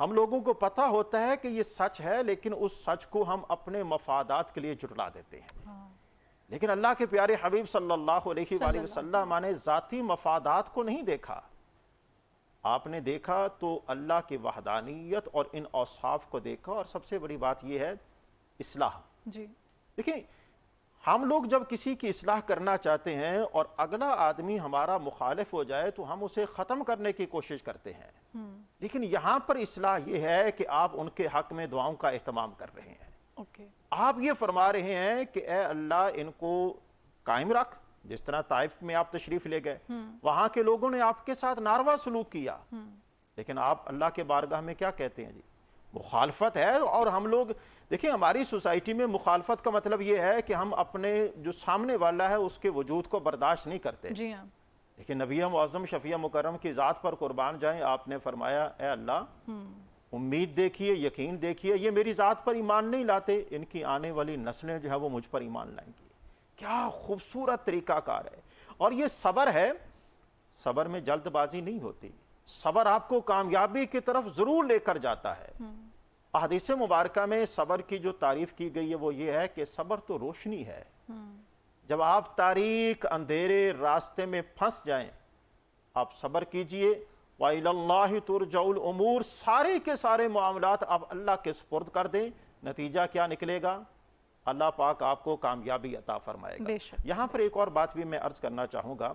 ہم لوگوں کو پتہ ہوتا ہے کہ یہ سچ ہے، لیکن اس سچ کو ہم اپنے مفادات کے لیے جھٹلا دیتے ہیں۔ لیکن اللہ کے پیارے حبیب صلی اللہ علیہ وآلہ وسلم نے ذاتی مفادات کو نہیں دیکھا، آپ نے دیکھا تو اللہ کی وحدانیت اور ان اوصاف کو دیکھا، اور سب سے بڑی بات یہ ہے اصلاح۔ جی دیکھیں، ہم لوگ جب کسی کی اصلاح کرنا چاہتے ہیں اور اگلا آدمی ہمارا مخالف ہو جائے تو ہم اسے ختم کرنے کی کوشش کرتے ہیں، لیکن یہاں پر اصلاح یہ ہے کہ آپ ان کے حق میں دعاؤں کا اہتمام کر رہے ہیں۔ آپ یہ فرما رہے ہیں کہ اے اللہ ان کو قائم رکھ، جس طرح طائف میں آپ تشریف لے گئے، وہاں کے لوگوں نے آپ کے ساتھ ناروا سلوک کیا، لیکن آپ اللہ کے بارگاہ میں کیا کہتے ہیں؟ جی مخالفت ہے۔ اور ہم لوگ دیکھیں، ہماری سوسائٹی میں مخالفت کا مطلب یہ ہے کہ ہم اپنے جو سامنے والا ہے اس کے وجود کو برداشت نہیں کرتے۔ جی ہاں، لیکن نبی معظم شفیع مکرم کی ذات پر قربان جائیں، آپ نے فرمایا اے اللہ امید دیکھیے، یقین دیکھیے، یہ میری ذات پر ایمان نہیں لاتے، ان کی آنے والی نسلیں جو ہے وہ مجھ پر ایمان لائیں گی۔ کیا خوبصورت طریقہ کار ہے! اور یہ صبر ہے، صبر میں جلد بازی نہیں ہوتی، صبر آپ کو کامیابی کی طرف ضرور لے کر جاتا ہے۔ احادیث مبارکہ میں صبر کی جو تعریف کی گئی ہے وہ یہ ہے کہ صبر تو روشنی ہے۔ جب آپ تاریک اندھیرے راستے میں پھنس جائیں، آپ صبر کیجئے، وَإِلَى اللَّهِ تُرْجَعُ الْأُمُورِ، سارے کے سارے معاملات آپ اللہ کے سپرد کر دیں، نتیجہ کیا نکلے گا؟ اللہ پاک آپ کو کامیابی عطا فرمائے گا۔ یہاں پر ایک اور بات بھی میں عرض کرنا چاہوں گا،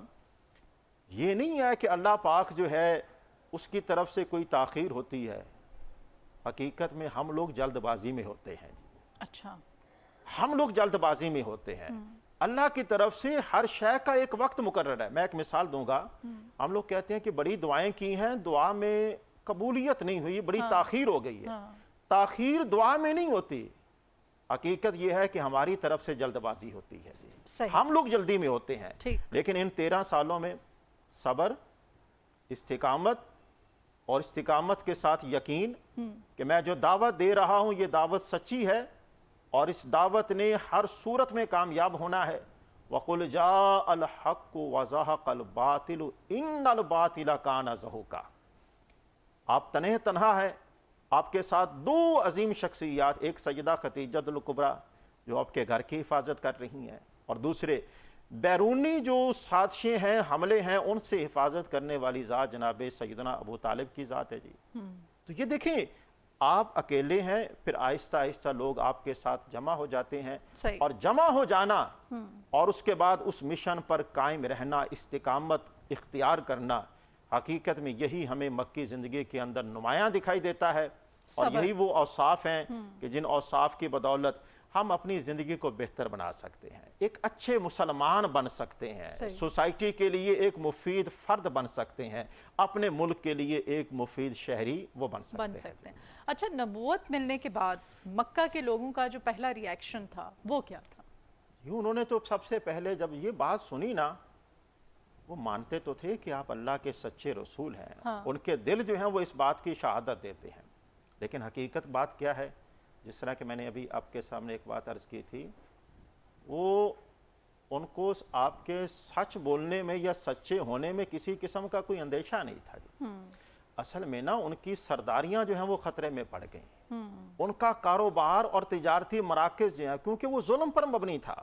یہ نہیں ہے کہ اللہ پاک جو ہے اس کی طرف سے کوئی تاخیر ہوتی ہے، حقیقت میں ہم لوگ جلد بازی میں ہوتے ہیں۔ اچھا، ہم لوگ جلد بازی میں ہوتے ہیں۔ اللہ کی طرف سے ہر شے کا ایک وقت مقرر ہے۔ میں ایک مثال دوں گا، ہم لوگ کہتے ہیں کہ بڑی دعائیں کی ہیں، دعا میں قبولیت نہیں ہوئی، بڑی تاخیر ہو گئی ہے۔ تاخیر دعا میں نہیں ہوتی، حقیقت یہ ہے کہ ہماری طرف سے جلد بازی ہوتی ہے۔ ہم لوگ جلدی میں ہوتے ہیں، لیکن ان 13 سالوں میں صبر، استقامت، اور استقامت کے ساتھ یقین کہ میں جو دعوت دے رہا ہوں یہ دعوت سچی ہے اور اس دعوت نے ہر صورت میں کامیاب ہونا ہے۔ وَقُلْ جَاءَ الْحَقُّ وَزَهَقَ الْبَاطِلُ إِنَّ الْبَاطِلَ كَانَ زَهُوقًا۔ آپ تنہا ہے، آپ کے ساتھ 2 عظیم شخصیات، ایک سیدہ خدیجہ الکبریٰ جو آپ کے گھر کی حفاظت کر رہی ہیں، اور دوسرے بیرونی جو سازشیں ہیں، حملے ہیں، ان سے حفاظت کرنے والی ذات جناب سیدنا ابو طالب کی ذات ہے۔ جی تو یہ دیکھیں، آپ اکیلے ہیں، پھر آہستہ آہستہ لوگ آپ کے ساتھ جمع ہو جاتے ہیں، اور جمع ہو جانا اور اس کے بعد اس مشن پر قائم رہنا، استقامت اختیار کرنا، حقیقت میں یہی ہمیں مکی زندگی کے اندر نمایاں دکھائی دیتا ہے۔ اور یہی وہ اوصاف ہیں کہ جن اوصاف کی بدولت ہم اپنی زندگی کو بہتر بنا سکتے ہیں، ایک اچھے مسلمان بن سکتے ہیں، سوسائٹی کے لیے ایک مفید فرد بن سکتے ہیں، اپنے ملک کے لیے ایک مفید شہری وہ بن سکتے ہیں۔ اچھا، نبوت ملنے کے بعد مکہ کے لوگوں کا جو پہلا ری ایکشن تھا وہ کیا تھا؟ انہوں نے تو سب سے پہلے جب یہ بات سنی نا، وہ مانتے تو تھے کہ آپ اللہ کے سچے رسول ہیں، ان کے دل جو ہیں وہ اس بات کی شہادت دیتے ہیں، لیکن حقیقت بات کیا ہے؟ جس طرح کہ میں نے ابھی آپ کے سامنے ایک بات عرض کی تھی، وہ ان کو آپ کے سچ بولنے میں یا سچے ہونے میں کسی قسم کا کوئی اندیشہ نہیں تھا۔ اصل میں نا ان کی سرداریاں جو ہیں وہ خطرے میں پڑ گئیں، ان کا کاروبار اور تجارتی مراکز جو ہیں، کیونکہ وہ ظلم پر مبنی تھا،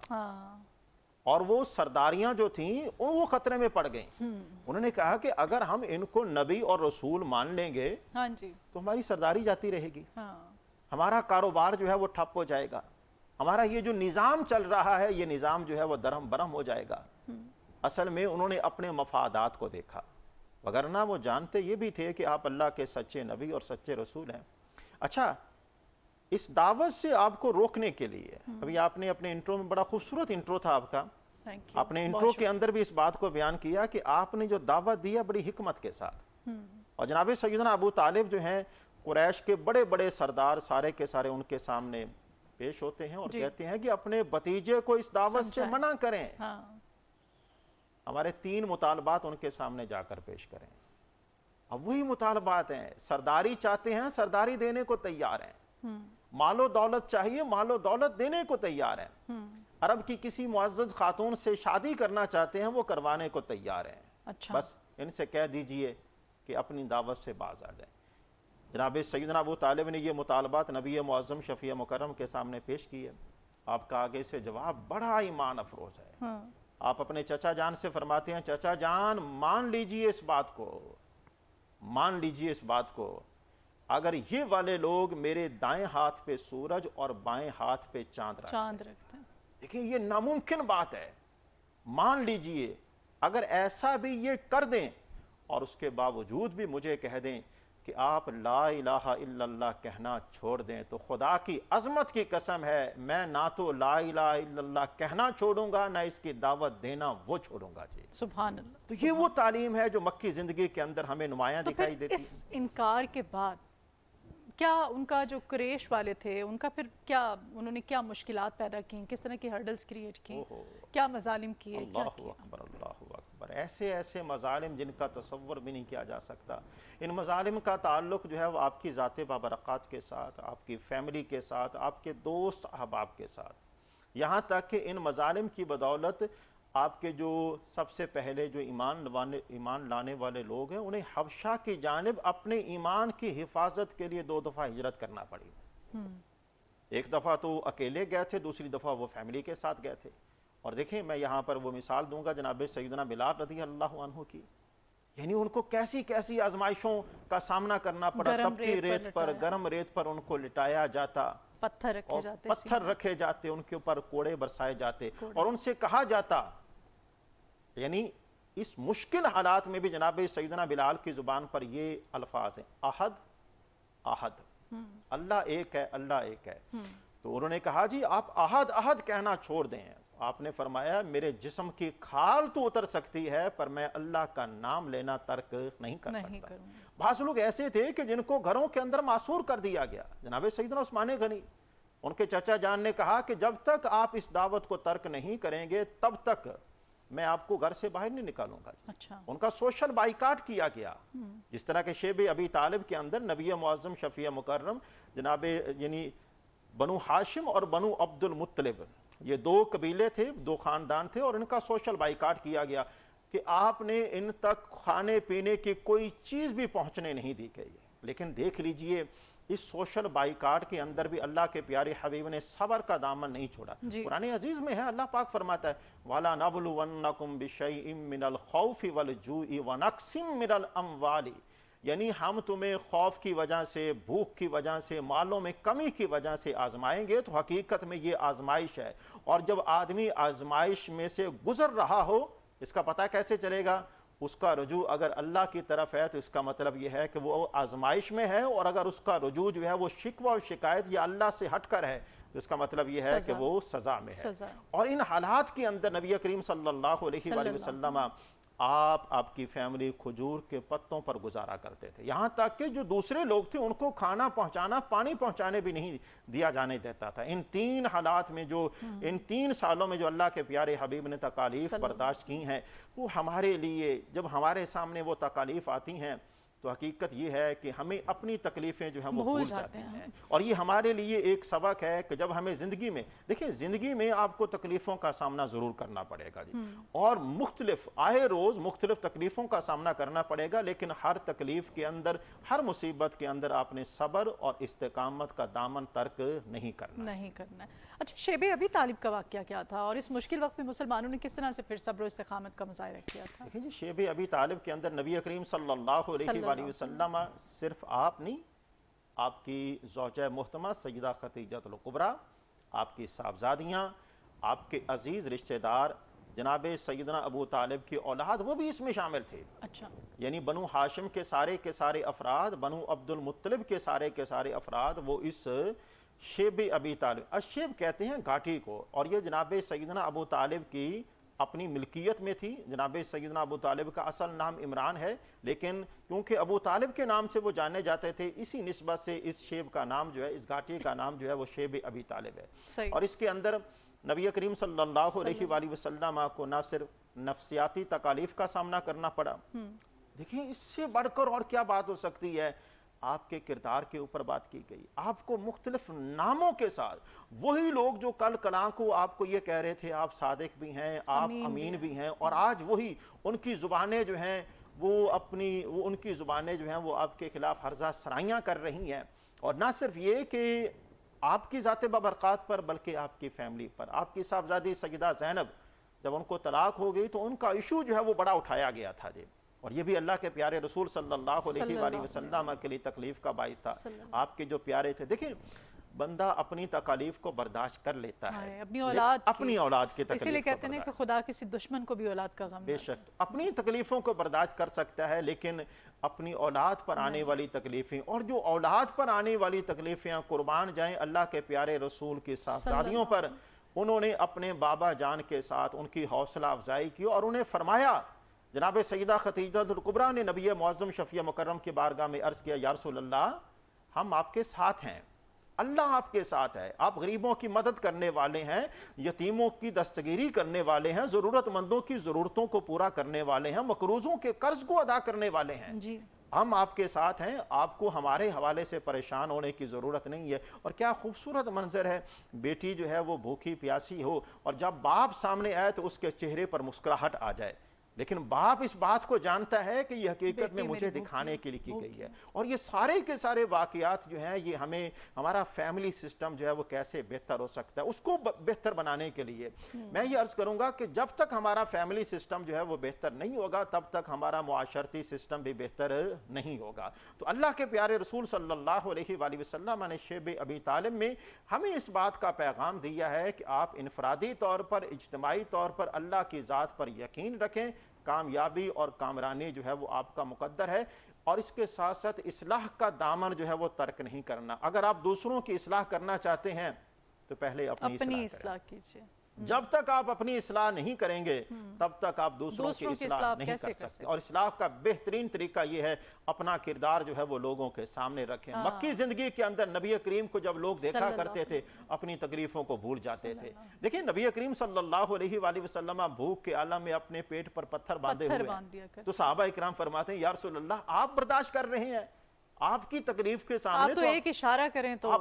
اور وہ سرداریاں جو تھیں وہ خطرے میں پڑ گئیں۔ انہوں نے کہا کہ اگر ہم ان کو نبی اور رسول مان لیں گے تو ہماری سرداری جاتی رہے گی، ہمارا کاروبار جو ہے وہ ٹھپ ہو جائے گا، ہمارا یہ جو نظام چل رہا ہے یہ نظام جو ہے وہ درہم برہم ہو جائے گا۔ اصل میں انہوں نے اپنے مفادات کو دیکھا، وگرنہ وہ جانتے یہ بھی تھے کہ آپ اللہ کے سچے نبی اور سچے رسول ہیں۔ اچھا، اس دعوت سے آپ کو روکنے کے لیے، ابھی آپ نے اپنے انٹرو میں، بڑا خوبصورت انٹرو تھا آپ کا، اپنے انٹرو کے اندر بھی اس بات کو بیان کیا کہ آپ نے جو دعوت دیا بڑی حکمت کے ساتھ، اور جناب سیدنا ابو طالب جو ہیں قریش کے بڑے بڑے سردار، سارے کے سارے ان کے سامنے پیش ہوتے ہیں اور کہتے ہیں کہ اپنے بھتیجے کو اس دعوت سے منع کریں، ہمارے 3 مطالبات ان کے سامنے جا کر پیش کریں۔ اب وہی مطالبات ہیں، سرداری چاہتے ہیں، سرداری دینے کو تیار ہیں، مال و دولت چاہیے، مال و دولت دینے کو تیار ہیں، عرب کی کسی معزز خاتون سے شادی کرنا چاہتے ہیں، وہ کروانے کو تیار ہیں، بس ان سے کہہ دیجئے کہ اپنی دعوت سے باز آ جائیں۔ جناب سیدنا ابو طالب نے یہ مطالبات نبی معظم شفیع مکرم کے سامنے پیش کیے. آپ کا آگے سے جواب بڑا ایمان افروز ہے. آپ اپنے چچا جان سے فرماتے ہیں چچا جان مان لیجئے اس بات کو, مان لیجئے اس بات کو, اگر یہ والے لوگ میرے دائیں ہاتھ پہ سورج اور بائیں ہاتھ پہ چاند رکھتے ہیں, دیکھیں یہ ناممکن بات ہے, مان لیجئے اگر ایسا بھی یہ کر دیں اور اس کے باوجود بھی مجھے کہہ دیں کہ آپ لا الہ الا اللہ کہنا چھوڑ دیں, تو خدا کی عظمت کی قسم ہے میں نہ تو لا الہ الا اللہ کہنا چھوڑوں گا نہ اس کی دعوت دینا وہ چھوڑوں گا. جی سبحان اللہ. تو یہ وہ تعلیم ہے جو مکی زندگی کے اندر ہمیں نمایاں دکھائی دیتی ہے. اس انکار کے بعد کیا ان کا جو قریش والے تھے ان کا پھر کیا انہوں نے کیا مشکلات پیدا کی, کس طرح کی ہرڈلز کریٹ کی, کیا مظالم کیے؟ اللہ اکبر اللہ اکبر, ایسے ایسے مظالم جن کا تصور بھی نہیں کیا جا سکتا. ان مظالم کا تعلق جو ہے وہ آپ کی ذات بابرکات کے ساتھ, آپ کی فیملی کے ساتھ, آپ کے دوست احباب کے ساتھ, یہاں تک کہ ان مظالم کی بدولت آپ کے جو سب سے پہلے جو ایمان لانے والے لوگ ہیں انہیں حبشہ کی جانب اپنے ایمان کی حفاظت کے لیے 2 دفعہ ہجرت کرنا پڑی. ایک دفعہ تو اکیلے گئے تھے, دوسری دفعہ وہ فیملی کے ساتھ گئے تھے. اور دیکھیں میں یہاں پر وہ مثال دوں گا جناب سیدنا بلال رضی اللہ عنہ کی, یعنی ان کو کیسی کیسی آزمائشوں کا سامنا کرنا پڑا. تپتی ریت پر, گرم ریت پر ان کو لٹایا جاتا, پتھر رکھے جاتے, ان کے اوپر کوڑے برسائے جاتے اور ان سے کہا جاتا, یعنی اس مشکل حالات میں بھی جناب سیدنا بلال کی زبان پر یہ الفاظ ہیں احد احد, اللہ ایک ہے, اللہ ایک ہے. تو انہوں نے کہا جی آپ احد احد کہنا چھوڑ دیں. آپ نے فرمایا میرے جسم کی کھال تو اتر سکتی ہے پر میں اللہ کا نام لینا ترک نہیں کر سکتا. بعض لوگ ایسے تھے کہ جن کو گھروں کے اندر معصور کر دیا گیا. جناب سیدنا عثمان غنی, ان کے چچا جان نے کہا کہ جب تک آپ اس دعوت کو ترک نہیں کریں گے تب تک میں آپ کو گھر سے باہر نہیں نکالوں گا. ان کا سوشل بائیکاٹ کیا گیا. جس طرح کہ شیب ابی طالب کے اندر نبی معظم شفیع مکرم جناب یعنی بنو ہاشم اور بنو عبد المطلب, یہ 2 قبیلے تھے, 2 خاندان تھے, اور ان کا سوشل بائیکاٹ کیا گیا کہ آپ نے ان تک کھانے پینے کی کوئی چیز بھی پہنچنے نہیں دی گئی. لیکن دیکھ لیجئے اس سوشل بائیکاٹ کے اندر بھی اللہ کے پیارے حبیب نے صبر کا دامن نہیں چھوڑا. قرآن عزیز میں ہے, اللہ پاک فرماتا ہے وَلَا نَبْلُوَنَّكُمْ بِشَيْءٍ مِّنَ الْخَوْفِ وَالْجُوعِ وَنَقْصٍ مِّنَ الْأَمْوَالِ, یعنی ہم تمہیں خوف کی وجہ سے, بھوک کی وجہ سے, مالوں میں کمی کی وجہ سے آزمائیں گے. تو حقیقت میں یہ آزمائش ہے, اور جب آدمی آزمائش میں سے گزر رہا ہو اس کا پتہ کیسے چلے گا؟ اس کا رجوع اگر اللہ کی طرف ہے تو اس کا مطلب یہ ہے کہ وہ آزمائش میں ہے, اور اگر اس کا رجوع جو ہے وہ شکوہ و شکایت یا اللہ سے ہٹ کر ہے تو اس کا مطلب یہ ہے کہ وہ سزا میں ہے. اور ان حالات کے اندر نبی کریم صلی اللہ علیہ وآلہ وسلم آپ کی فیملی کھجور کے پتوں پر گزارا کرتے تھے, یہاں تک کہ جو دوسرے لوگ تھے ان کو کھانا پہنچانا, پانی پہنچانے بھی نہیں دیا جانے دیتا تھا. ان 3 حالات میں جو ان 3 سالوں میں جو اللہ کے پیارے حبیب نے تکالیف برداشت کی ہیں, وہ ہمارے لیے جب ہمارے سامنے وہ تکالیف آتی ہیں تو حقیقت یہ ہے کہ ہمیں اپنی تکلیفیں جو ہیں وہ بھول جاتی ہیں. اور یہ ہمارے لیے ایک سبق ہے کہ جب ہمیں زندگی میں, دیکھیں زندگی میں آپ کو تکلیفوں کا سامنا ضرور کرنا پڑے گا جی, اور مختلف آئے روز مختلف تکلیفوں کا سامنا کرنا پڑے گا, لیکن ہر تکلیف کے اندر, ہر مصیبت کے اندر آپ نے صبر اور استقامت کا دامن ترک نہیں کرنا ہے. اچھا, شیب ابی طالب کا واقعہ کیا تھا اور اس مشکل وقت میں مسلمانوں نے کس طرح سے پھر صبر و استقامت کا مظاہرہ کیا تھا؟ دیکھیں جی, شیب ابی طالب کے اندر نبی کریم صلی اللہ علیہ وآلہ وسلم صرف آپ نہیں, آپ کی زوجہ محترمہ سیدہ خدیجہ الکبریٰ, آپ کی صاحبزادیاں, آپ کے عزیز رشتہ دار جناب سیدنا ابو طالب کی اولاد, وہ بھی اس میں شامل تھے. اچھا, یعنی بنو ہاشم کے سارے افراد, بنو عبد المطلب کے سارے افراد وہ اس شیب ابی طالب, الشیب کہتے ہیں گھاٹی کو, اور یہ جناب سیدنا ابو طالب کی اپنی ملکیت میں تھی. جناب سیدنا ابو طالب کا اصل نام عمران ہے, لیکن کیونکہ ابو طالب کے نام سے وہ جانے جاتے تھے, اسی نسبت سے اس شیب کا نام جو ہے, اس گھاٹی کا نام جو ہے وہ شیب ابی طالب ہے. اور اس کے اندر نبی کریم صلی اللہ علیہ وآلہ وسلم کو نہ صرف نفسیاتی تکالیف کا سامنا کرنا پڑا, دیکھیں اس سے بڑھ کر اور کیا بات ہو سکتی ہے, آپ کے کردار کے اوپر بات کی گئی. آپ کو مختلف ناموں کے ساتھ, وہی لوگ جو کل کلاں کو آپ کو یہ کہہ رہے تھے آپ صادق بھی ہیں, آپ امین بھی ہیں, اور آج وہی ان کی زبانیں جو ہیں وہ ان کی زبانیں جو ہیں وہ آپ کے خلاف ہرزہ سرائیاں کر رہی ہیں، اور نہ صرف یہ کہ آپ کی ذات بابرکات پر بلکہ آپ کی فیملی پر. آپ کی صاحبزادی سیدہ زینب جب ان کو طلاق ہو گئی تو ان کا ایشو جو ہے وہ بڑا اٹھایا گیا تھا جی، اور یہ بھی اللہ کے پیارے رسول صلی اللہ علیہ وآلہ وسلم کے لیے تکلیف کا باعث تھا. آپ کے جو پیارے تھے، دیکھیں بندہ اپنی تکالیف کو برداشت کر لیتا ہے، اپنی اولاد کی تکلیف اسی لیے کہتے ہیں کہ خدا کسی دشمن کو بھی اولاد کا غم بے شک اپنی تکلیفوں کو برداشت کر سکتا ہے، لیکن اپنی اولاد پر آنے والی تکلیفیں، اور جو اولاد پر آنے والی تکلیفیں قربان جائیں اللہ کے پیارے رسول کی صاحبزادیوں پر. انہوں نے اپنے بابا جان کے ساتھ ان کی حوصلہ افزائی کی اور انہیں فرمایا. جناب سیدہ خدیجہ الکبریٰ نے نبی معظم شفیع مکرم کی بارگاہ میں عرض کیا، یا رسول اللہ ہم آپ کے ساتھ ہیں، اللہ آپ کے ساتھ ہے، آپ غریبوں کی مدد کرنے والے ہیں، یتیموں کی دستگیری کرنے والے ہیں، ضرورت مندوں کی ضرورتوں کو پورا کرنے والے ہیں، مقروضوں کے قرض کو ادا کرنے والے ہیں. ہم آپ کے ساتھ ہیں، آپ کو ہمارے حوالے سے پریشان ہونے کی ضرورت نہیں ہے. اور کیا خوبصورت منظر ہے، بیٹی جو ہے وہ بھوکی پیاسی ہو اور جب باپ سامنے آئے تو اس کے چہرے پر مسکراہٹ آ جائے، لیکن باپ اس بات کو جانتا ہے کہ یہ حقیقت میں مجھے دکھانے کے لیے کی گئی ہے. اور یہ سارے کے سارے واقعات جو ہیں یہ ہمیں ہمارا فیملی سسٹم جو ہے وہ کیسے بہتر ہو سکتا ہے اس کو بہتر بنانے کے لیے میں یہ عرض کروں گا کہ جب تک ہمارا فیملی سسٹم جو ہے وہ بہتر نہیں ہوگا تب تک ہمارا معاشرتی سسٹم بھی بہتر نہیں ہوگا. تو اللہ کے پیارے رسول صلی اللہ علیہ وآلہ وسلم نے شیب ابی طالب میں ہمیں اس بات کا پیغام دیا ہے کہ آپ انفرادی طور پر، اجتماعی طور پر اللہ کی ذات پر یقین رکھیں. کامیابی اور کامرانی جو ہے وہ آپ کا مقدر ہے، اور اس کے ساتھ ساتھ اصلاح کا دامن جو ہے وہ ترک نہیں کرنا. اگر آپ دوسروں کی اصلاح کرنا چاہتے ہیں تو پہلے اپنی اصلاح کیجئے. جب تک آپ اپنی اصلاح نہیں کریں گے تب تک آپ دوسروں کی اصلاح نہیں کر سکتے. اور اصلاح کا بہترین طریقہ یہ ہے اپنا کردار جو ہے وہ لوگوں کے سامنے رکھیں. مکی زندگی کے اندر نبی کریم کو جب لوگ دیکھا کرتے تھے اپنی تکلیفوں کو بھول جاتے تھے. دیکھیں نبی کریم صلی اللہ علیہ وآلہ وسلم بھوک کے عالم میں اپنے پیٹ پر پتھر باندھے ہوئے تو صحابہ اکرام فرماتے ہیں یا رسول اللہ آپ برداشت کر رہے ہیں، آپ کی تکلیف کے سامنے آپ تو ایک اشارہ کریں تو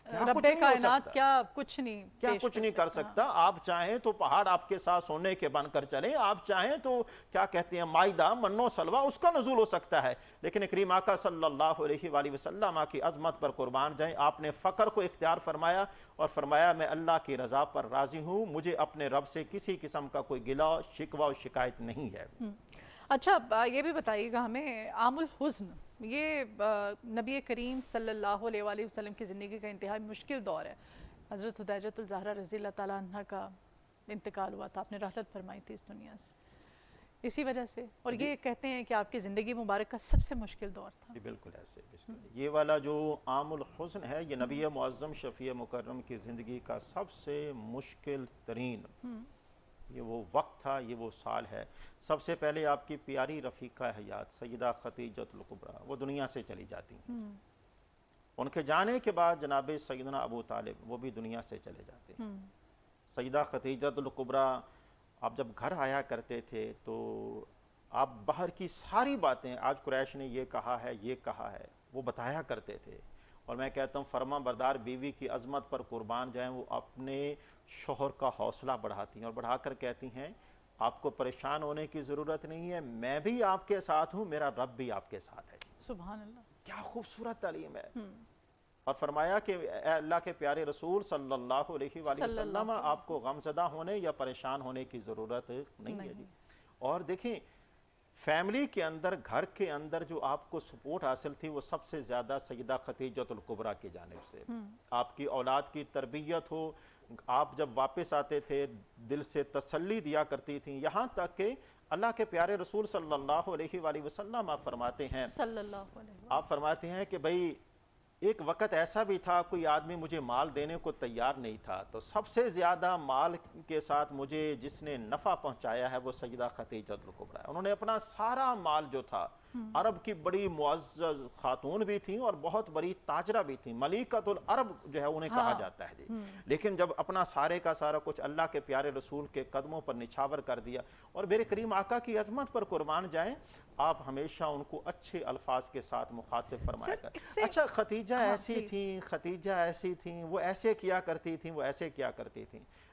رب کائنات کیا کچھ نہیں کر سکتا. آپ چاہیں تو پہاڑ آپ کے ساتھ سونے کے بن کر چلیں، آپ چاہیں تو کیا کہتے ہیں مائدہ منو سلوہ اس کا نزول ہو سکتا ہے، لیکن کریم آقا صلی اللہ علیہ وآلہ وسلم کی عظمت پر قربان جائیں. آپ نے فقر کو اختیار فرمایا اور فرمایا میں اللہ کی رضا پر راضی ہوں، مجھے اپنے رب سے کسی قسم کا کوئی گلہ شکوہ اور شکایت نہیں ہے. اچھا یہ بھی بتائیے گا ہمیں عام الحزن، یہ نبی کریم صلی اللہ علیہ وآلہ وسلم کی زندگی کا انتہائی مشکل دور ہے. حضرت خدیجہ الزہرا رضی اللہ تعالیٰ عنہ کا انتقال ہوا تھا، آپ نے رحلت فرمائی تھی اس دنیا سے اسی وجہ سے، اور یہ کہتے ہیں کہ آپ کی زندگی مبارک کا سب سے مشکل دور تھا. بالکل ایسے یہ والا جو عام الحزن ہے یہ نبی معظم شفیع مکرم کی زندگی کا سب سے مشکل ترین یہ وہ وقت تھا، یہ وہ سال ہے. سب سے پہلے آپ کی پیاری رفیقہ حیات سیدہ خدیجہ الکبریٰ وہ دنیا سے چلی جاتی ہیں. ان کے جانے کے بعد جناب سیدنا ابو طالب وہ بھی دنیا سے چلے جاتے ہیں. سیدہ خدیجہ الکبریٰ آپ جب گھر آیا کرتے تھے تو آپ باہر کی ساری باتیں آج قریش نے یہ کہا ہے وہ بتایا کرتے تھے. اور میں کہتا ہوں فرما بردار بیوی کی عظمت پر قربان جائیں، وہ اپنے شوہر کا حوصلہ بڑھاتی ہیں اور بڑھا کر کہتی ہیں آپ کو پریشان ہونے کی ضرورت نہیں ہے، میں بھی آپ کے ساتھ ہوں، میرا رب بھی آپ کے ساتھ ہے. سبحان اللہ، کیا خوبصورت تعلیم ہے. اور فرمایا کہ اے اللہ کے پیارے رسول صلی اللہ علیہ وآلہ وسلم آپ کو غم زدہ ہونے یا پریشان ہونے کی ضرورت نہیں ہے جی. اور دیکھیں فیملی کے اندر، گھر کے اندر جو آپ کو سپورٹ حاصل تھی وہ سب سے زیادہ سیدہ خدیجہ الکبریٰ کی جانب سے. آپ کی اولاد کی تربیت ہو، آپ جب واپس آتے تھے دل سے تسلی دیا کرتی تھیں، یہاں تک کہ اللہ کے پیارے رسول صلی اللہ علیہ وآلہ وسلم آپ فرماتے ہیں کہ بھئی ایک وقت ایسا بھی تھا کوئی آدمی مجھے مال دینے کو تیار نہیں تھا، تو سب سے زیادہ مال کے ساتھ مجھے جس نے نفع پہنچایا ہے وہ سیدہ خدیجہ الکبریٰ ہے. انہوں نے اپنا سارا مال جو تھا، عرب کی بڑی معزز خاتون بھی تھیں اور بہت بڑی تاجرہ بھی تھیں، ملیکۃ العرب جو ہے انہیں کہا جاتا ہے جی. لیکن جب اپنا سارے کا سارا کچھ اللہ کے پیارے رسول کے قدموں پر نچھاور کر دیا. اور میرے کریم آقا کی عظمت پر قربان جائیں، آپ ہمیشہ ان کو اچھے الفاظ کے ساتھ مخاطب فرمایا کر. اچھا خدیجہ ایسی تھیں، وہ ایسے کیا کرتی تھیں،